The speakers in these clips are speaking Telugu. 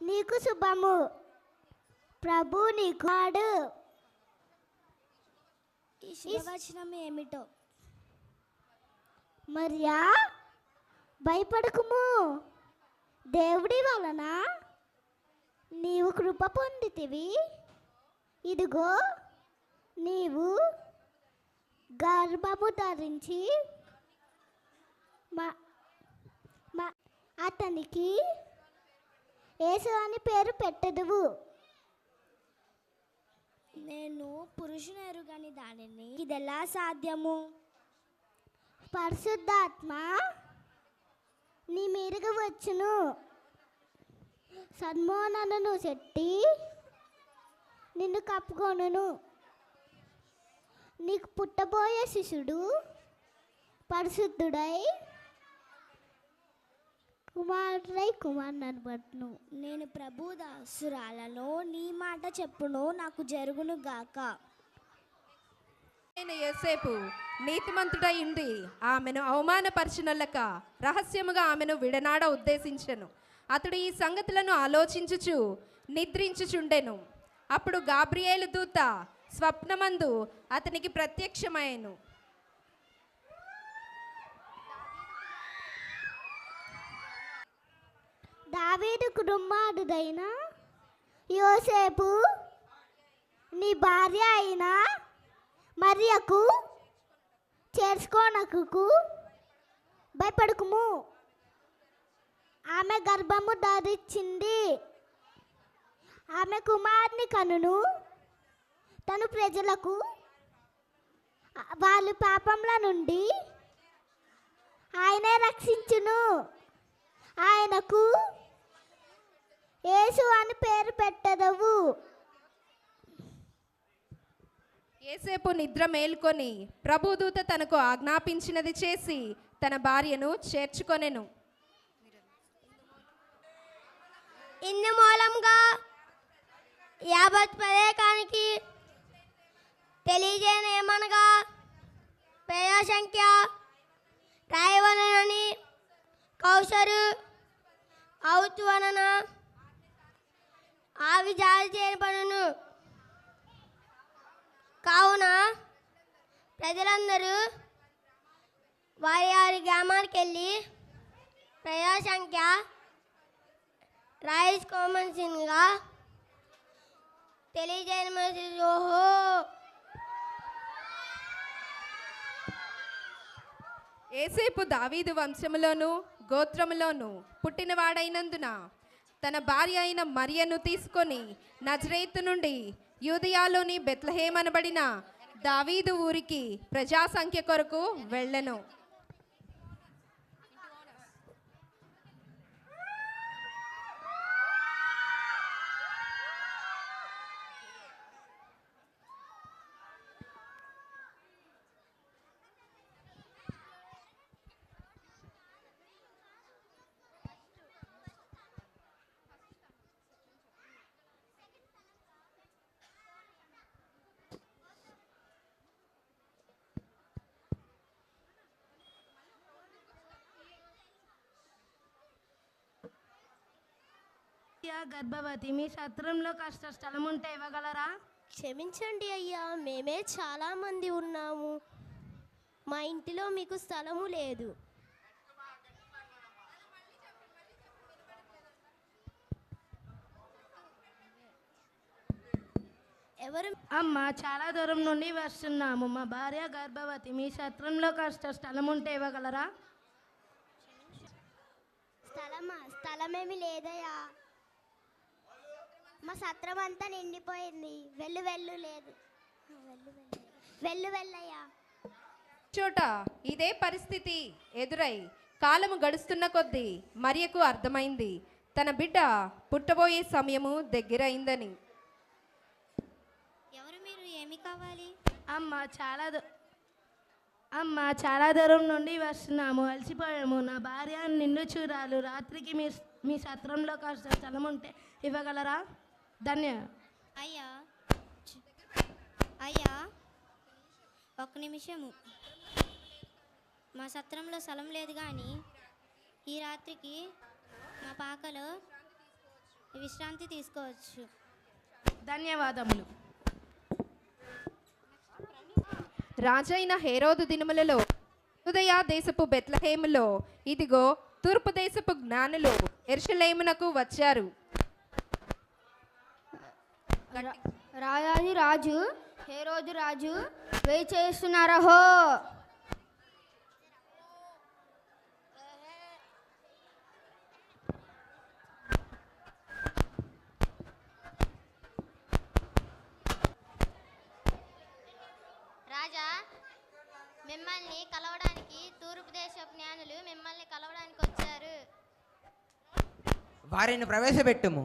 నీకు శుభము, ప్రభు నీకు నాడు. ఈ శుభవచనం ఏమిటో? మరియా, భయపడకుము, దేవుడి వలన నీవు కృప పొందితివి. ఇదిగో నీవు గర్భము ధరించి అతనికి యేసు అని పేరు పెట్టదువు. నేను పురుషుని ఎరుగని దానిని ఇదెలా సాధ్యము? పరిశుద్ధాత్మ నీ మీదకి వచ్చును, సన్మోనను చెట్టి నిన్ను కప్పుకొనును. నీకు పుట్టబోయే శిశుడు పరిశుద్ధుడై కుమారుని అనబడును. నేను ప్రభు దాసురాలను, నీ మాట చెప్పును, నాకు జరుగును గాక. యోసేపు నీతిమంతుడై ఉండి ఆమెను అవమానపరచునొల్లక రహస్యముగా ఆమెను విడనాడ ఉద్దేశించెను. అతడు ఈ సంగతులను ఆలోచించుచు నిద్రించుచుండెను. అప్పుడు గాబ్రియేలు దూత స్వప్నమందు అతనికి ప్రత్యక్షమయ్యెను. దావీదు కుమారుడైన యోసేపు, నీ భార్య అయిన మరియకు చేర్చుకోనకు భయపడకుము. ఆమె గర్భము ధరించింది, ఆమె కుమారుని కనును. తను ప్రజలకు వాళ్ళ పాపంల నుండి ఆయనే రక్షించును. ఆయనకు యేసు అని పేరు పెట్టదవు. యేసేపు నిద్ర మేల్కొని ప్రభుదూత తనకు ఆజ్ఞాపించినది చేసి తన భార్యను చేర్చుకొనెను. ఇందు మూలంగా యావత్ ప్రదేశానికి తెలియజేయమనగా ప్రజా సంఖ్య రాయవలనని కౌసరు అవుతు వలన ఆవి జారి చేయబడును. కావున ప్రజలందరూ వారి వారి గ్రామానికి వెళ్ళి ప్రజా సంఖ్య రాయించుకోమనిగా తెలియజేయమని. ఓహో, యేసేపు దావీదు వంశములోను గోత్రములోను పుట్టినవాడైనందున తన భార్య అయిన మరియను తీసుకొని నజరేతు నుండి యూదయాలోని బెత్లెహేము అనబడిన దావీదు ఊరికి ప్రజా సంఖ్య కొరకు వెళ్ళెను. గర్భవతి, మీ సత్రంలో కాస్త స్థలం ఉంటే ఇవ్వగలరా? క్షమించండి అయ్యా, మేమే చాలా మంది ఉన్నాము, మా ఇంటిలో మీకు స్థలము లేదు. ఎవరు? అమ్మ, చాలా దూరం నుండి వస్తున్నాము, మా భార్య గర్భవతి, మీ సత్రంలో కాస్త స్థలం ఉంటే ఇవ్వగలరా? స్థలమేమి లేదయ్యా, మా సత్రం అంతా నిండిపోయింది. వెళ్ళు లేదు. వెళ్ళయ్యా. చోట ఇదే పరిస్థితి ఎదురై కాలము గడుస్తున్న కొద్దీ మరియకు అర్థమైంది తన బిడ్డ పుట్టబోయే సమయము దగ్గరైందని. ఎవరు మీరు? ఏమి కావాలి? అమ్మ, చాలా దూరం నుండి వస్తున్నాము, అలసిపోయాము, నా భార్య నిన్ను చూడాలి, రాత్రికి మీ సత్రంలో కాస్త స్థలం ఉంటే ఇవ్వగలరా? అయ్యా, ఒక నిమిషము. మా సత్రంలో స్థలం లేదు, కానీ ఈ రాత్రికి మా పాకలో విశ్రాంతి తీసుకోవచ్చు. ధన్యవాదములు. రాజైన హేరోదు దినములలో యూదయ దేశపు బెత్లెహేములో ఇదిగో తూర్పు దేశపు జ్ఞానులు యెరూషలేమునకు వచ్చారు. రాజాది రాజు హేరోదు రాజు వేయి చేస్తున్నారహో. రాజా, మిమ్మల్ని కలవడానికి తూర్పు దేశపు జ్ఞానులు మిమ్మల్ని కలవడానికి వచ్చారు. వారిని ప్రవేశపెట్టుము.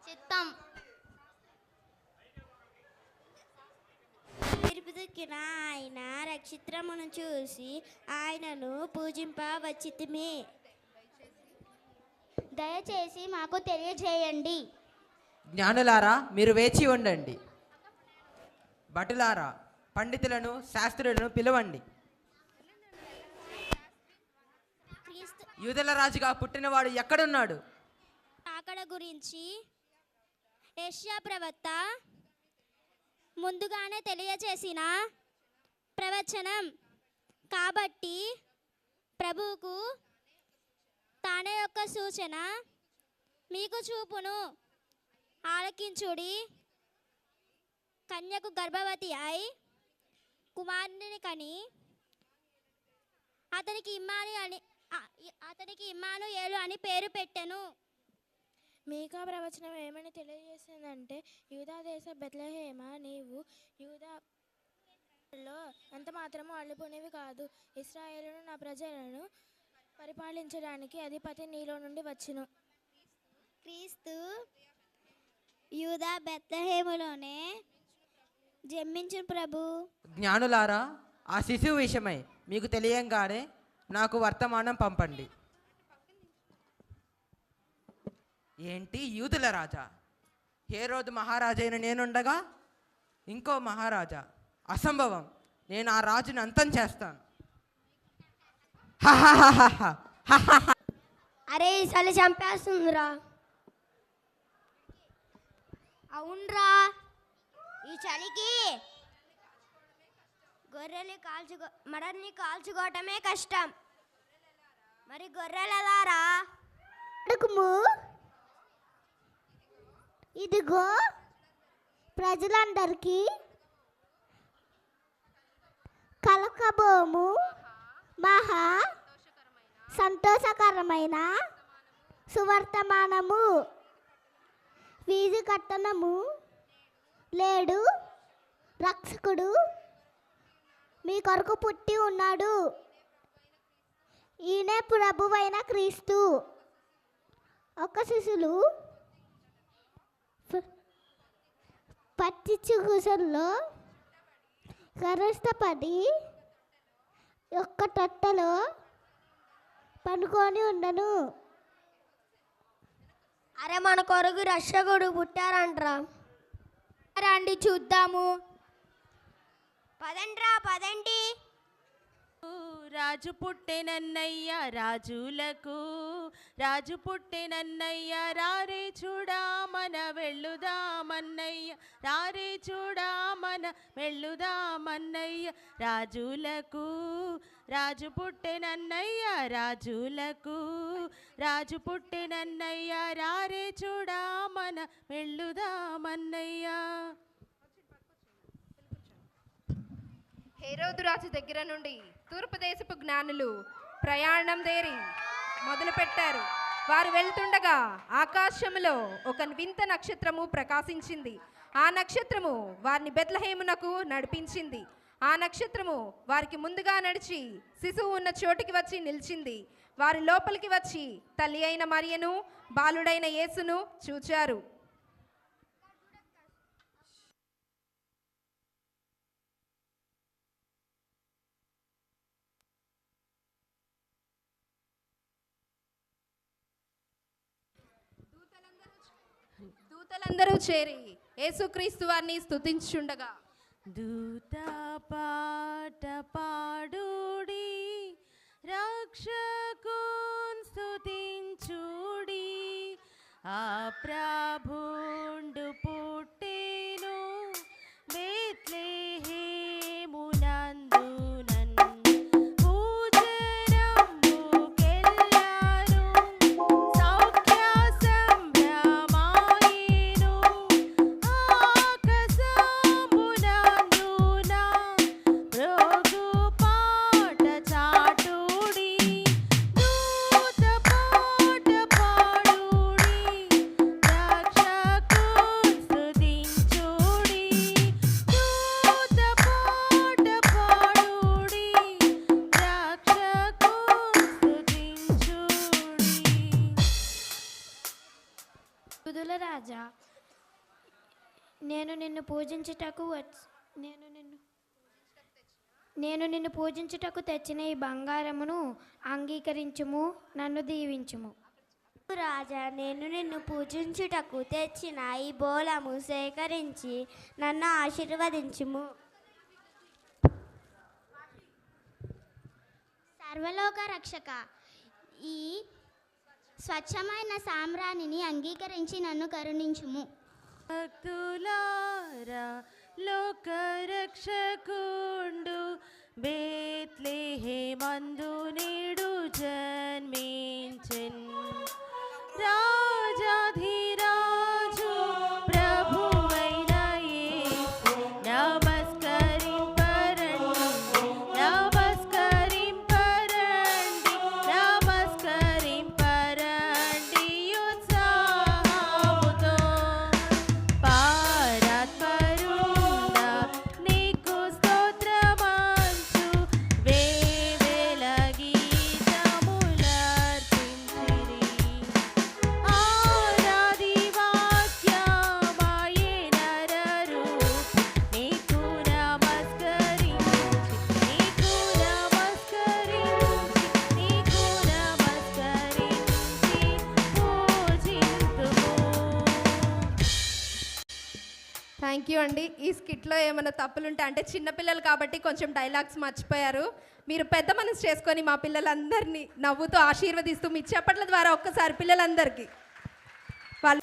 చిత్తం. దిక్కిన ఆయన నక్షత్రమును చూసి ఆయనను పూజింపవచ్చితిమి. దయచేసి మాకు తెలియజేయండి. జ్ఞానులారా, మీరు వేచి ఉండండి. భటులారా, పండితులను శాస్త్రులను పిలవండి. యూదుల రాజుగా పుట్టినవాడు ఎక్కడున్నాడు? అక్కడ గురించి యెషయా ప్రవక్త ముందుగానే తెలియచేసిన ప్రవచనం కాబట్టి ప్రభువుకు తన యొక్క సూచన మీకు చూపును. ఆలకించుడి. కన్యకు గర్భవతి అయి కుమారుని కని అతనికి ఇమ్మానుయేలు అని పేరు పెట్టెను. మీకా ప్రవచనం ఏమని తెలియజేసిందంటే, యూదా దేశ బెత్లెహేమ, నీవు యూదాలో ఎంత మాత్రము అల్లిపోనివి కాదు. ఇశ్రాయేలును నా ప్రజలను పరిపాలించడానికి అధిపతి నీలో నుండి వచ్చును. క్రీస్తు యూదా బెత్లెహేములోనే జన్మించిన ప్రభు. జ్ఞానులారా, ఆ శిశువు విషయమై మీకు తెలియంగానే నాకు వర్తమానం పంపండి. ఏంటి, యూదుల రాజా? హేరోదు మహారాజైన నేనుండగా ఇంకో మహారాజా? అసంభవం. నేను ఆ రాజుని అంతం చేస్తాను. అరే, చలి చంపేస్తుందిరా. అవునరా, ఈ చలికి మడని కాల్చుకోవటమే కష్టం. మరి గొర్రెలు ఎలారా? ఇదిగో ప్రజలందరికీ కలకబోము మహా సంతోషకరమైన సువర్తమానము. వీధి కట్టనము లేడు, రక్షకుడు మీ కొరకు పుట్టి ఉన్నాడు. ఈయనే ప్రభువైన క్రీస్తు. ఒక శిశులు పచ్చిచ్చు కుసల్లో కరస్తపడి ఒక్క తొట్టలో పనుకొని ఉండను. అరే, మన కొరకు రక్షకుడు పుట్టారంట్రా. రండి చూద్దాము. పదండ్రా, పదండి. రాజు పుట్టెనన్నయ్య రాజులకు, రాజు పుట్టెనన్నయ్య రారే చూడా మన వెళ్ళుదామన్నయ్య, రారే చూడా మన వెళ్ళుదామన్నయ్య. రాజులకు రాజు పుట్టెనన్నయ్య రాజులకు, రాజు పుట్టెనన్నయ్య రారే చూడా మన వెళ్ళుదామన్నయ్య. హేరోదు రాజు దగ్గర నుండి తూర్పు దేశపు జ్ఞానులు ప్రయాణం మొదలుపెట్టారు. వారు వెళ్తుండగా ఆకాశములో ఒక వింత నక్షత్రము ప్రకాశించింది. ఆ నక్షత్రము వారిని బెత్లెహేమునకు నడిపించింది. ఆ నక్షత్రము వారికి ముందుగా నడిచి శిశువు ఉన్న చోటికి వచ్చి నిలిచింది. వారు లోపలికి వచ్చి తల్లి అయిన మరియను బాలుడైన యేసును చూచారు. దూతలందరూ చేరి యేసుక్రీస్తు వారిని స్తుతించుండగా, దూత పాట పాడుడి, రక్షకున్ స్తుతించుడి, ఆ ప్రభుండు పుట్టెను బేత్లెహేమునందు యూదుల రాజా, నేను నిన్ను పూజించుటకు తెచ్చిన ఈ బంగారమును అంగీకరించుము, నన్ను దీవించుము. రాజా, నేను నిన్ను పూజించుటకు తెచ్చిన ఈ బోలము సేకరించి నన్ను ఆశీర్వదించుము. సర్వలోక రక్షక, ఈ స్వచ్ఛమైన సామ్రాణిని అంగీకరించి నన్ను కరుణించుము. భక్తులారా, లోకరక్షకుండు బేత్లెహేమందు నేడు జన్మించెన్. రాజాధిరాజు ప్రభువైన యేసు నమస్కరింపరండి, నమస్కరింపరండి, నమస్కరింపరండి ఉత్సాహముతో. పరాత్పరుడా, నీకు స్తోత్రమంచు వేవేల గీతములర్పించిరి. ఆరాధి వాక్యమాయే నరరూపి, నీకు నమస్కరించి, నీకు నమస్కరించి, నీకు నమస్కరించి పూజింతుము. థ్యాంక్ యూ అండి. ఈ స్కిట్లో ఏమైనా తప్పులుంటే, అంటే చిన్నపిల్లలు కాబట్టి కొంచెం డైలాగ్స్ మర్చిపోయారు. మీరు పెద్ద మనసు చేసుకొని మా పిల్లలందరినీ నవ్వుతూ ఆశీర్వదిస్తూ మీ చప్పట్ల ద్వారా ఒక్కసారి పిల్లలందరికీ వాళ్ళు